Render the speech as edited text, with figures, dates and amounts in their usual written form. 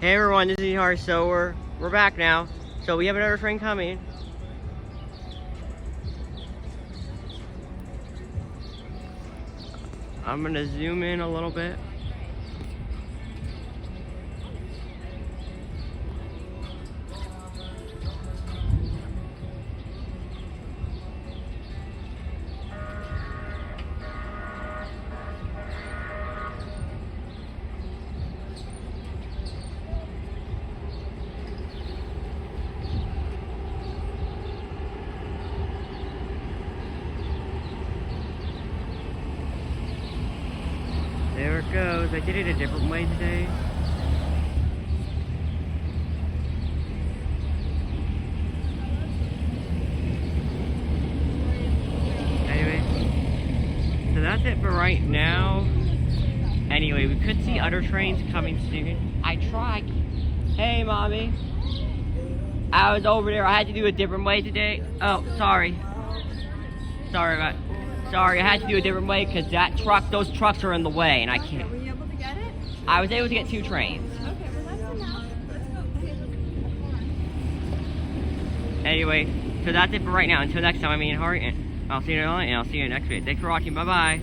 Hey everyone, this is Ihar. So we're back now. So we have another train coming. I'm gonna zoom in a little bit. There it goes. I did it a different way today. Anyway, so that's it for right now. Anyway, we could see other trains coming soon. I tried. Hey, mommy. I was over there. I had to do a different way today. Oh, sorry. Sorry, I had to do a different way because those trucks are in the way, and I can't. Were you able to get it? I was able to get 2 trains. Okay, well that's enough. Let's go. Anyway, so that's it for right now. Until next time, I'm Ian Hart, and I'll see you next video. Thanks for watching. Bye bye.